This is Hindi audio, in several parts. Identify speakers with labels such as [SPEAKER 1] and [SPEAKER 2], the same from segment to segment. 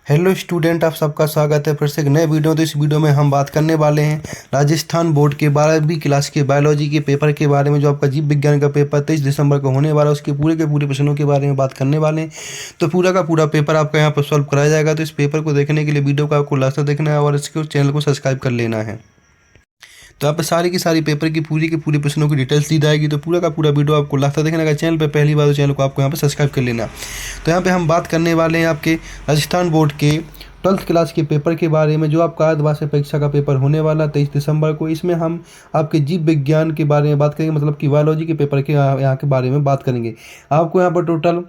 [SPEAKER 1] हेलो स्टूडेंट, आप सबका स्वागत है फिर से एक नए वीडियो। तो इस वीडियो में हम बात करने वाले हैं राजस्थान बोर्ड के 12वीं क्लास के बायोलॉजी के पेपर के बारे में। जो आपका जीव विज्ञान का पेपर 23 दिसंबर को होने वाला है, उसके पूरे के पूरे प्रश्नों के बारे में बात करने वाले हैं। तो पूरा का पूरा पेपर आपका यहाँ पर सॉल्व कराया जाएगा। तो इस पेपर को देखने के लिए वीडियो को आपको लास्ट तक देखना है और इसके चैनल को सब्सक्राइब कर लेना है। तो यहाँ पे सारी की सारी पेपर की पूरी के पूरी प्रश्नों की डिटेल्स दी जाएगी। तो पूरा का पूरा वीडियो आपको लास्ट तक देखना है। चैनल पे पहली बार तो चैनल को आपको यहाँ पे सब्सक्राइब कर लेना। तो यहाँ पे हम बात करने वाले हैं आपके राजस्थान बोर्ड के 12th क्लास के पेपर के बारे में, जो आपका अर्धवार्षिक परीक्षा का पेपर होने वाला 23 दिसंबर को। इसमें हम आपके जीव विज्ञान के बारे में बात करेंगे, मतलब कि बायोलॉजी के पेपर के यहाँ के बारे में बात करेंगे। आपको यहाँ पर टोटल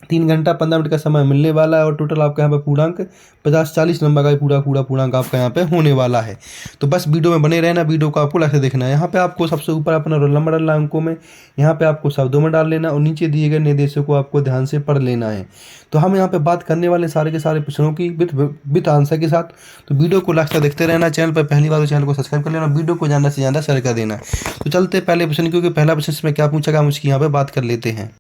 [SPEAKER 1] 3 घंटा 15 मिनट का समय मिलने वाला है और टोटल आपका यहाँ पे पूर्णांक 50-40 नंबर का पूरा पूर्णांक आपका यहाँ पे होने वाला है। तो बस वीडियो में बने रहना, वीडियो को आपको लास्ट तक देखना है। यहाँ पे आपको सबसे ऊपर अपना रोल नंबर डालना है अंकों में, यहाँ पे आपको शब्दों में डाल लेना और नीचे दिए गए निर्देशों को आपको ध्यान से पढ़ लेना है। तो हम यहाँ पे बात करने वाले सारे के सारे प्रश्नों की विथ आंसर के साथ। तो वीडियो को लास्ट तक देखते रहना। चैनल पर पहली बार तो चैनल को सब्सक्राइब कर लेना, वीडियो को ज़्यादा से ज़्यादा शेयर कर देना। तो चलते पहले प्रश्न, क्योंकि पहला प्रश्न इसमें क्या पूछा गया हम उसकी यहाँ पे बात कर लेते हैं।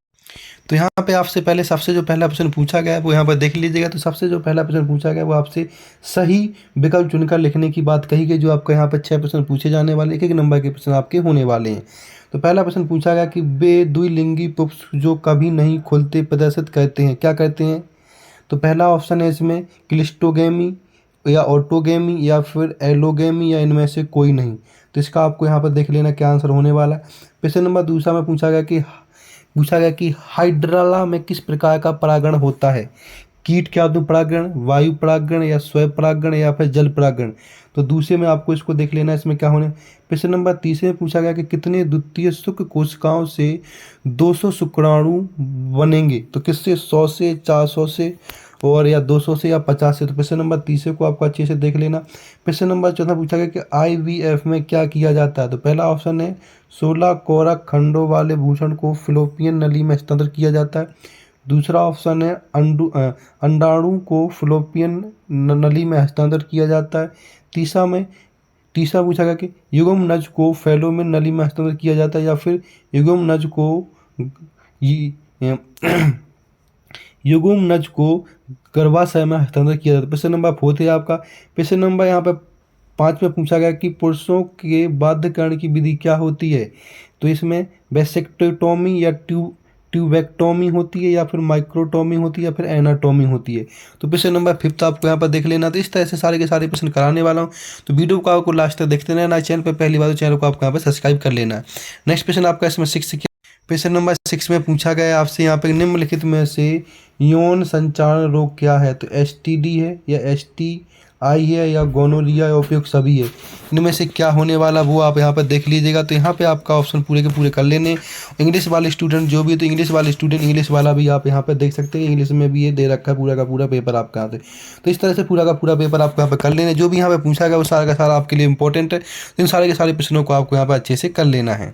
[SPEAKER 1] तो यहाँ पे आपसे पहले सबसे जो पहला प्रश्न पूछा गया है वो यहाँ पर देख लीजिएगा। तो सबसे जो पहला प्रश्न पूछा गया वो आपसे सही विकल्प चुनकर लिखने की बात कही गई। जो आपका यहाँ पर 6 प्रश्न पूछे जाने वाले, एक नंबर के प्रश्न आपके होने वाले हैं। तो पहला प्रश्न पूछा गया कि वे द्विलिंगी पुष्प जो कभी नहीं खुलते प्रदर्शित करते हैं, क्या करते हैं? तो पहला ऑप्शन है इसमें क्लिस्टोगेमी या ऑटोगेमी या फिर एलोगेमी या इनमें से कोई नहीं। तो इसका आपको यहाँ पर देख लेना क्या आंसर होने वाला है। प्रश्न नंबर दूसरा में पूछा गया कि हाइड्राला में किस प्रकार का परागण होता है? कीट के आत्म परागण, वायु परागण या स्वयं परागण या फिर जल परागण। तो दूसरे में आपको इसको देख लेना, इसमें क्या होने। प्रश्न नंबर तीसरे में पूछा गया कि कितने द्वितीय शुक्र कोशिकाओं से 200 शुक्राणु बनेंगे? तो किससे? 100 से, 400 से और या 200 से या 50 से। तो प्रश्न नंबर तीसरे को आपको अच्छे से देख लेना। प्रश्न नंबर चौथा पूछा गया कि IVF में क्या किया जाता है? तो पहला ऑप्शन है 16 कोरक खंडों वाले भूषण को फिलोपियन नली में हस्तांतरण किया जाता है। दूसरा ऑप्शन है अंडाणु को फिलोपियन नली में हस्तांतरण किया जाता है। तीसरा पूछा गया कि युग्म नज को फैलोमिन नली में हस्तांतरण किया जाता है या फिर युग्म नज को युग्म नज को गर्भाशय में हस्तांतरण किया जाता है। प्रश्न नंबर 4 है आपका। प्रश्न नंबर यहाँ पे 5 में पूछा गया कि पुरुषों के बाध्यकरण की विधि क्या होती है? तो इसमें वेसेक्टोटॉमी या ट्यूबेक्टोमी होती है या फिर माइक्रोटॉमी होती है या फिर एनाटॉमी होती है। तो प्रश्न नंबर 5 आपको यहाँ पर देख लेना। तो इस तरह से सारे के सारे प्रश्न कराने वाला हूँ। तो वीडियो को आपको लास्ट तक देखते रहना। चैनल पर पहली बार तो चैनल को आपको यहाँ पर सब्सक्राइब कर लेना है। नेक्स्ट प्रश्न आपका इसमें 6। प्रश्न नंबर 6 में पूछा गया है आपसे यहाँ पे निम्नलिखित में से यौन संचारण रोग क्या है? तो STD है या STI है या गोनोरिया या उपयुक्त सभी है। इनमें से क्या होने वाला वो आप यहाँ पर देख लीजिएगा। तो यहाँ पे आपका ऑप्शन पूरे के पूरे कर लेने। इंग्लिश वाले स्टूडेंट जो भी है, तो इंग्लिश वाले स्टूडेंट इंग्लिश वाला भी आप यहाँ पर देख सकते हैं। इंग्लिश में भी ये दे रखा है पूरा का पूरा पेपर आपका यहाँ से। तो इस तरह से पूरा का पूरा पेपर आपको यहाँ पर कर लेना। जो भी यहाँ पर पूछा गया वो सारा का सारा आपके लिए इंपॉर्टेंट है। तो इन सारे के सारे प्रश्नों को आपको यहाँ पर अच्छे से कर लेना है।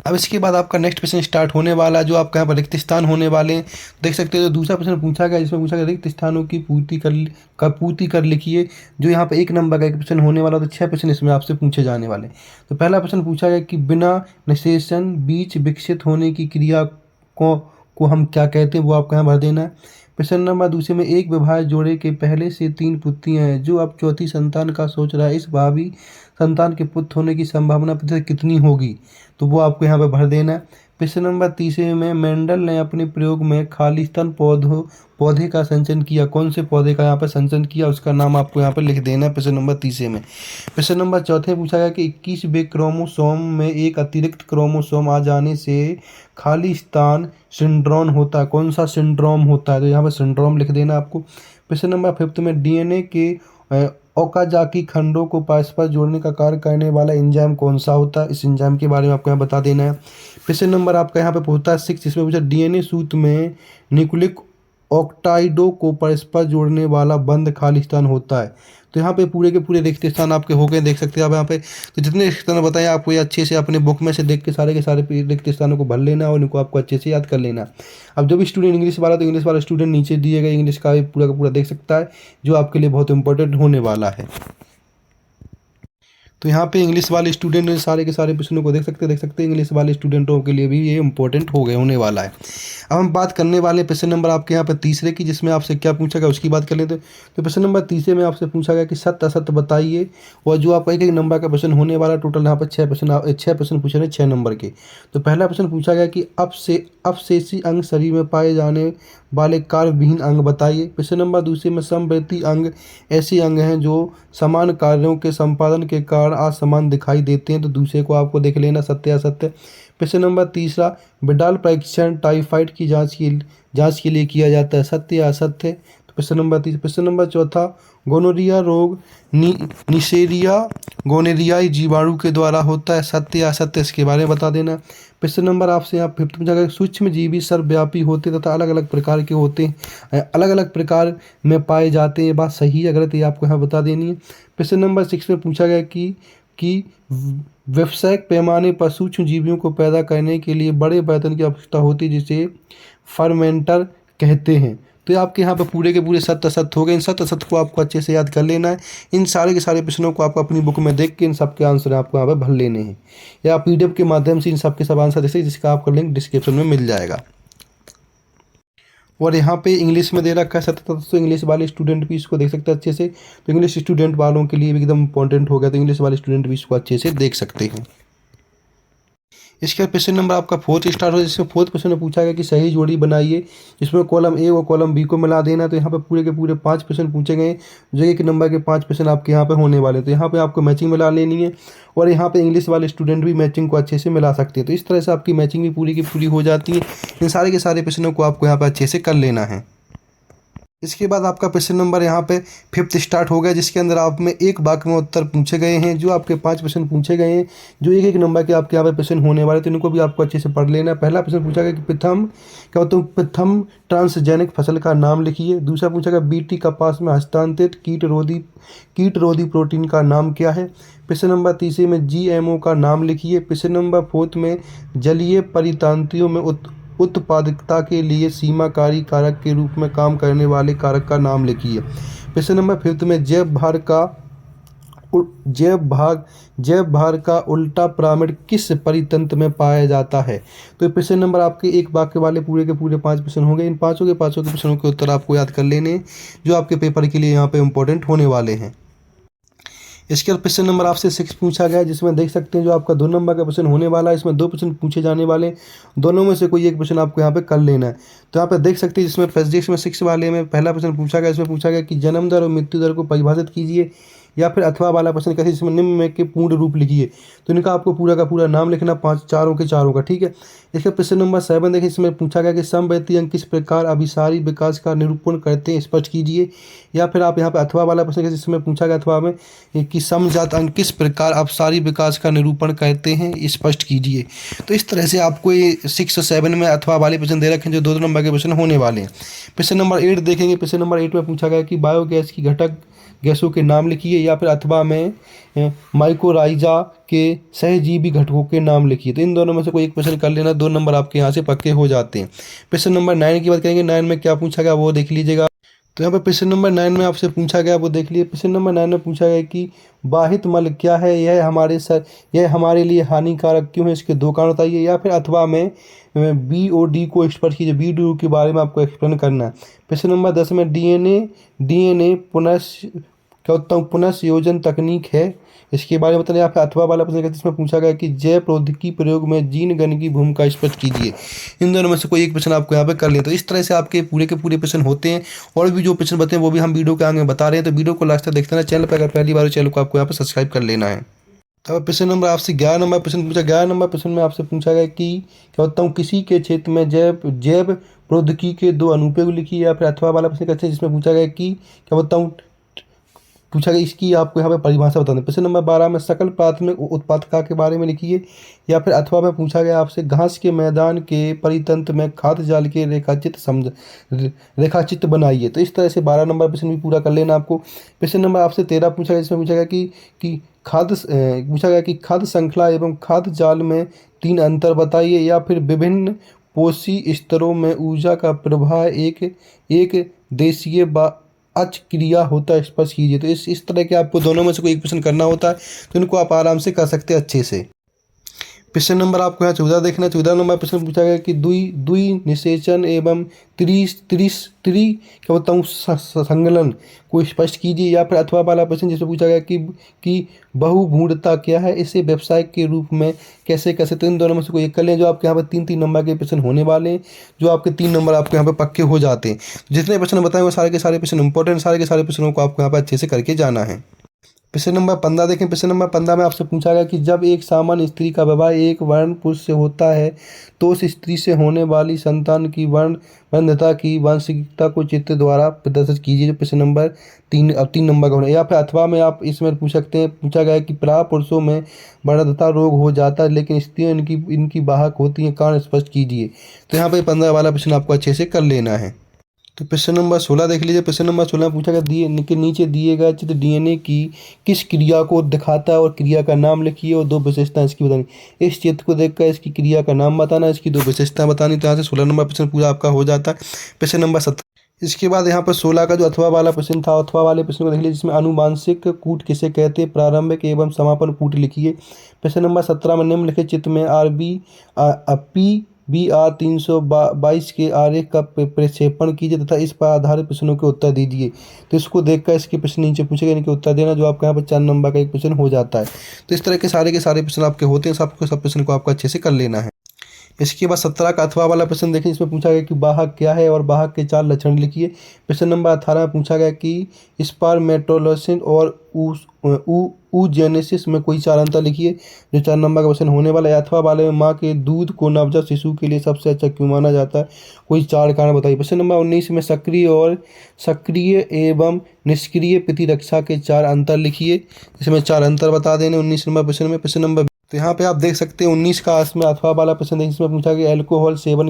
[SPEAKER 1] अब इसके बाद आपका नेक्स्ट प्रश्न स्टार्ट होने वाला है, जो आपका यहाँ पर रिक्त स्थान होने वाले हैं। देख सकते हो। तो दूसरा प्रश्न पूछा गया, जिसमें पूछा गया रिक्त स्थानों की पूर्ति कर लिखिए। जो यहाँ पर 1 नंबर का एक प्रश्न होने वाला, तो 6 प्रश्न इसमें आपसे पूछे जाने वाले। तो पहला प्रश्न पूछा गया कि बिना निषेचन बीज विकसित होने की क्रिया को हम क्या कहते हैं? वो आपको यहाँ भर देना है। प्रश्न नंबर दूसरे में एक विवाहित जोड़े के पहले से 3 पुत्रियां हैं, जो अब चौथी संतान का सोच रहा है। इस भावी संतान के पुत्र होने की संभावना प्रतिशत कितनी होगी? तो वो आपको यहाँ पे भर देना है। प्रश्न नंबर तीसरे में मेंडल ने अपने प्रयोग में खालिस्तान पौधे का संचयन किया। कौन से पौधे का यहाँ पर संचयन किया, उसका नाम आपको यहाँ पर लिख देना है प्रश्न नंबर तीसरे में। प्रश्न नंबर चौथे पूछा गया कि 21वें क्रोमोसोम में एक अतिरिक्त क्रोमोसोम आ जाने से खालिस्तान सिंड्रोम होता है। कौन सा सिंड्रोम होता है? तो यहाँ पर सिंड्रोम लिख देना आपको। प्रश्न नंबर 5 में DNA के ओकाजाकी खंडों को परस्पर जोड़ने का कार्य करने वाला एंजाइम कौन सा होता है? इस एंजाइम के बारे में आपको यहाँ बता देना है। प्रश्न नंबर आपका यहाँ पे पूछता है 6, जिसमें पूछा DNA सूत्र में न्यूक्लिक ऑक्टाइडों को परस्पर जोड़ने वाला बंध खालिस्तान होता है। तो यहाँ पे पूरे के पूरे रिक्त स्थान आपके हो गए, देख सकते हैं आप यहाँ पे। तो जितने रिक्त स्थान बताए आपको ये अच्छे से अपने बुक में से देख के सारे के सारे रिक्त स्थानों को भर लेना और इनको आपको अच्छे से याद कर लेना। अब जो भी स्टूडेंट इंग्लिश वाला, तो इंग्लिश वाला स्टूडेंट नीचे दिए गए इंग्लिश का भी पूरा देख सकता है, जो आपके लिए बहुत इंपॉर्टेंट होने वाला है। तो यहाँ पे इंग्लिश वाले स्टूडेंट सारे के सारे प्रश्नों को देख सकते हैं इंग्लिश वाले स्टूडेंटों के लिए भी ये इंपॉर्टेंट हो गए होने वाला है। अब हम बात करने वाले प्रश्न नंबर आपके यहाँ पर तीसरे की, जिसमें आपसे क्या पूछा गया उसकी बात कर लेते हैं। तो प्रश्न नंबर तीसरे में आपसे पूछा गया कि सत्य असत्य बताइए, और जो आपका एक नंबर का प्रश्न होने वाला, टोटल यहाँ पर 6 प्रश्न पूछे हैं 6 नंबर के। तो पहला प्रश्न पूछा गया कि अपशेषी अंग शरीर में पाए जाने वाले कार्य विहीन अंग बताइए। प्रश्न नंबर दूसरे में समवर्ती अंग ऐसे अंग हैं जो समान कार्यों के संपादन के कारण असमान दिखाई देते हैं, तो दूसरे को आपको देख लेना सत्य असत्य। प्रश्न नंबर तीसरा, विडाल परीक्षण टाइफाइड की जांच के लिए किया जाता है, सत्य या असत्य। तो प्रश्न नंबर तीसरा। प्रश्न नंबर चौथा, गोनोरिया रोग निसेरिया गोनेरियाई जीवाणु के द्वारा होता है, सत्य या असत्य, इसके बारे में बता देना। प्रश्न नंबर आपसे यहाँ 5th में जगह, सूक्ष्म जीवी सर्वव्यापी होते तथा अलग अलग प्रकार के होते हैं, अलग अलग प्रकार में पाए जाते हैं, ये बात सही है गलत ये आपको यहाँ बता देनी है। प्रश्न नंबर 6 में पूछा गया कि व्यावसायिक पैमाने पर सूक्ष्म जीवियों को पैदा करने के लिए बड़े बर्तन की आवश्यकता होती है, जिसे फर्मेंटर कहते हैं। तो आपके यहाँ पे पूरे के पूरे सत्य असत्य हो गए। इन सत्य असत्य को आपको अच्छे से याद कर लेना है। इन सारे के सारे प्रश्नों को आपको अपनी बुक में देख के इन सब के आंसर आपको यहाँ पे भर लेने हैं, या आप PDF के माध्यम से इन सब के सब आंसर देख सकते, जिसका आपका लिंक डिस्क्रिप्शन में मिल जाएगा। और यहाँ पे इंग्लिश में दे रखा है सत्य तत्व, तो इंग्लिश वाले स्टूडेंट भी इसको देख सकते हैं अच्छे से। तो इंग्लिश स्टूडेंट वालों के लिए भी एकदम इंपॉर्टेंट हो गया, तो इंग्लिश वाले स्टूडेंट भी इसको अच्छे से देख सकते हैं। इसके बाद प्रश्न नंबर आपका 4th स्टार्ट हो, जिसमें 4th प्रश्न में पूछा गया कि सही जोड़ी बनाइए, जिसमें कॉलम A और कॉलम B को मिला देना। तो यहाँ पे पूरे के पूरे 5 प्रश्न पूछे गए, जो एक नंबर के 5 प्रश्न आपके यहाँ पे होने वाले। तो यहाँ पे आपको मैचिंग मिला लेनी है, और यहाँ पे इंग्लिश वाले स्टूडेंट भी मैचिंग को अच्छे से मिला सकते हैं। तो इस तरह से आपकी मैचिंग भी पूरी की पूरी हो जाती है। इन सारे के सारे प्रश्नों को आपको यहाँ पर अच्छे से कर लेना है। इसके बाद आपका प्रश्न नंबर यहाँ पे 5th स्टार्ट हो गया, जिसके अंदर आप में एक वाक्य में उत्तर पूछे गए हैं। जो आपके 5 प्रश्न पूछे गए हैं, जो एक नंबर के आपके यहाँ पे प्रश्न होने वाले, तो इनको भी आपको अच्छे से पढ़ लेना है। पहला प्रश्न पूछा गया कि प्रथम ट्रांसजेनिक फसल का नाम लिखिए। दूसरा पूछा गया BT कपास में हस्तांतरित कीट रोधी प्रोटीन का नाम क्या है। प्रश्न नंबर तीसरे में GMO का नाम लिखिए। प्रश्न नंबर 4 में जलीय परितंत्रियों में उत्पादकता के लिए सीमाकारी कारक के रूप में काम करने वाले कारक का नाम लिखिए। प्रश्न नंबर 5 में जैव भार का उल्टा पिरामिड किस परितंत्र में पाया जाता है। तो प्रश्न नंबर आपके एक वाक्य वाले पूरे के पूरे 5 प्रश्न होंगे। इन पाँचों के प्रश्नों के उत्तर आपको याद कर लेने, जो आपके पेपर के लिए यहाँ पे इंपॉर्टेंट होने वाले हैं। इसके बाद प्रश्न नंबर आपसे 6 पूछा गया, जिसमें देख सकते हैं जो आपका 2 नंबर का प्रश्न होने वाला है। इसमें 2 प्रश्न पूछे जाने वाले, दोनों में से कोई एक प्रश्न आपको यहाँ पे कर लेना है। तो यहाँ पे देख सकते हैं जिसमें फिजिक्स में 6 वाले में पहला प्रश्न पूछा गया, इसमें पूछा गया कि जन्म दर और मृत्यु दर को परिभाषित कीजिए, या फिर अथवा वाला प्रश्न कैसे, जिसमें निम्न में के पूर्ण रूप लिखिए। तो इनका आपको पूरा का पूरा नाम लिखना, चारों के चारों का, ठीक है। इसके प्रश्न नंबर 7 देखिए, इसमें पूछा गया कि समवर्ती अंग किस प्रकार अभिसारी विकास का निरूपण करते हैं, स्पष्ट कीजिए। या फिर आप यहाँ पे अथवा वाला प्रश्न कैसे, जिसमें पूछा गया अथवा में कि समजात अंग किस प्रकार अभिसारी विकास का निरूपण करते हैं, स्पष्ट कीजिए। तो इस तरह से आपको ये 6 और 7 में अथवा वाले प्रश्न दे रखे हैं, जो 2 नंबर के प्रश्न होने वाले हैं। प्रश्न नंबर 8 देखेंगे। प्रश्न नंबर 8 में पूछा गया कि बायोगैस की घटक गैसों के नाम लिखिए, या फिर अथवा में माइकोराइजा के सहजीवी घटकों के नाम लिखिए। तो इन दोनों में से कोई एक प्रश्न कर लेना, 2 नंबर आपके यहाँ से पक्के हो जाते हैं। प्रश्न नंबर 9 की बात करेंगे। 9 में क्या पूछा गया वो देख लीजिएगा। तो यहाँ पर प्रश्न नंबर 9 में आपसे पूछा गया वो देख लिए। प्रश्न नंबर 9 में पूछा गया कि बाहित मल क्या है, यह हमारे लिए हानिकारक क्यों है, इसके 2 कारण बताइए। या फिर अथवा में BOD को स्पष्ट कीजिए, BOD के बारे में आपको एक्सप्लेन करना है। प्रश्न नंबर 10 में DNA पुनर्संयोजन तकनीक है, इसके बारे में बताइए। फिर अथवा वाला प्रश्न इसमें पूछा गया कि जैव प्रौद्योगिकी प्रयोग में जीन गण की भूमिका स्पष्ट कीजिए। इन दोनों में से कोई एक प्रश्न आपको यहाँ पे कर लें। तो इस तरह से आपके पूरे के पूरे प्रश्न होते हैं, और भी जो प्रश्न बताए वो भी हम वीडियो के आगे बता रहे हैं। तो वीडियो को लास्ट तक देखते रहना। चैनल पर अगर पहली बार चैनल को आपको यहाँ पर सब्सक्राइब कर लेना है। तब प्रश्न नंबर आपसे 11 नंबर प्रश्न पूछा। 11 नंबर प्रश्न में आपसे पूछा गया कि क्या होता हूँ किसी के क्षेत्र में जैव प्रौद्योगिकी के 2 अनुप्रयोग लिखिए। या फिर अथवा वाला प्रश्न कहते हैं, जिसमें पूछा गया कि क्या होता हूँ पूछा गया इसकी आपको यहाँ पे परिभाषा बता दें। प्रश्न नंबर 12 में सकल प्राथमिक उत्पादकता के बारे में लिखिए। या फिर अथवा में पूछा गया आपसे घास के मैदान के परितंत्र में खाद्य जाल के रेखाचित्र बनाइए। तो इस तरह से 12 नंबर प्रश्न भी पूरा कर लेना आपको। प्रश्न नंबर आपसे 13 पूछा गया, जिसमें पूछा गया कि खाद्य श्रृंखला एवं खाद्य जाल में 3 अंतर बताइए। या फिर विभिन्न पोषी स्तरों में ऊर्जा का प्रवाह एक देशीय अच क्रिया होता है स्पष्ट कीजिए। तो इस तरह के आपको दोनों में से कोई एक प्रश्न करना होता है, तो इनको आप आराम से कर सकते हैं अच्छे से। प्रश्न नंबर आपको यहाँ 14 देखना है। 14 नंबर प्रश्न पूछा गया कि द्वि द्वि निषेचन एवं क्या बताऊँ संलग्न को स्पष्ट कीजिए। या फिर अथवा वाला प्रश्न जिसमें पूछा गया कि बहुभूणता क्या है, इसे व्यवसाय के रूप में कैसे कैसे। तो इन दोनों में से कोई एक कर लें। जो आपके यहाँ पर 3-3 नंबर के प्रश्न होने वाले हैं, जो आपके 3 नंबर आपके यहाँ पर पक्के हो जाते हैं। जितने प्रश्न बताए वो सारे के सारे प्रश्न इंपॉर्टेंट, सारे के सारे प्रश्नों को आपको यहाँ पर अच्छे से करके जाना है। प्रश्न नंबर 15 देखें। प्रश्न नंबर 15 में आपसे पूछा गया कि जब एक सामान्य स्त्री का विवाह एक वर्ण पुरुष से होता है तो उस स्त्री से होने वाली संतान की वंध्यता की वांशिकता को चित्र द्वारा प्रदर्शित कीजिए। प्रश्न नंबर 3 अब 3 नंबर का होना। या फिर अथवा में आप इसमें पूछ सकते हैं, पूछा गया है कि प्राय पुरुषों में वंध्यता रोग हो जाता है लेकिन स्त्रियाँ इनकी वाहक होती हैं, कारण स्पष्ट कीजिए। तो यहाँ पर 15 वाला प्रश्न आपको अच्छे से कर लेना है। तो प्रश्न नंबर 16 देख लीजिए। प्रश्न नंबर 16 में पूछा गया दिए के नीचे दिए गए चित्र डीएनए की किस क्रिया को दिखाता है और क्रिया का नाम लिखिए और 2 विशेषताएं इसकी बतानी। इस चित्र को देखकर इसकी क्रिया का नाम बताना, इसकी 2 विशेषताएं बतानी। तो यहाँ से 16 नंबर प्रश्न पूरा आपका हो जाता है। प्रश्न नंबर 17 इसके बाद यहाँ पर 16 का जो अथवा वाला प्रश्न था, अथवा वाले प्रश्न को देख लीजिए, जिसमें अनुवांशिक कूट किसे कहते हैं, प्रारंभिक एवं समापन कूट लिखिए। प्रश्न नंबर 17 में निम्नलिखित चित्र में PBR 322 के आरेख का प्रक्षेपण कीजिए तथा इस पर आधारित प्रश्नों के उत्तर दीजिए। तो इसको देखकर इसके प्रश्न नीचे पूछे गए, इनके उत्तर देना, जो आपका यहाँ पर 4 नंबर का एक प्रश्न हो जाता है। तो इस तरह के सारे प्रश्न आपके होते हैं, सब प्रश्न को आपको अच्छे से कर लेना है। इसके बाद 17 का अथवा वाला प्रश्न देखें। इसमें पूछा गया कि वाहक क्या है और वाहक के 4 लक्षण लिखिए। प्रश्न नंबर 18 में पूछा गया कि स्पर्मेटोलाइसिस और oogenesis में कोई 4 अंतर लिखिए, जो 4 नंबर का प्रश्न होने वाला है। अथवा वाले में माँ के दूध को नवजात शिशु के लिए सबसे अच्छा क्यों माना जाता है, कोई 4 कारण बताइए। प्रश्न नंबर 19 में सक्रिय एवं निष्क्रिय प्रतिरक्षा के 4 अंतर लिखिए, इसमें 4 अंतर बता देने 19 नंबर प्रश्न में। प्रश्न नंबर तो यहाँ पे आप देख सकते हैं 19 का इसमें अथवा वाला प्रश्न है, जिसमें पूछा कि अल्कोहल सेवन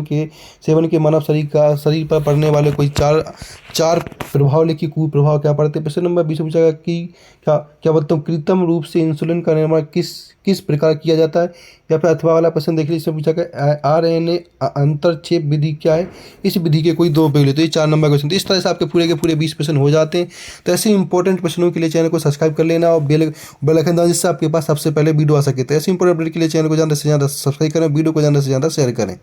[SPEAKER 1] के मानव शरीर पर पड़ने वाले कोई चार प्रभाव लिखिए, कुप्रभाव क्या पड़ते हैं। प्रश्न नंबर 20 पूछा गया कि क्या बताऊँ कृत्रिम रूप से इंसुलिन का निर्माण किस प्रकार किया जाता है। या फिर अथवा वाला प्रश्न देख लीजिए, इसमें पूछा गया RNA अंतरक्षेप विधि क्या है, इस विधि के कोई 2 पहलू। तो ये 4 नंबर क्वेश्चन। तो इस तरह से आपके पूरे के पूरे 20 प्रश्न हो जाते हैं। तो ऐसे इंपॉर्टेंट प्रश्नों के लिए चैनल को सब्सक्राइब कर लेना और बेल आइकन दबाना, जिससे आपके पास सबसे पहले वीडियो आ सके। तो ऐसे इंपॉर्टेंट अपडेट के लिए चैनल को ज़्यादा से ज़्यादा सब्सक्राइब करें, वीडियो को ज़्यादा से ज़्यादा शेयर करें।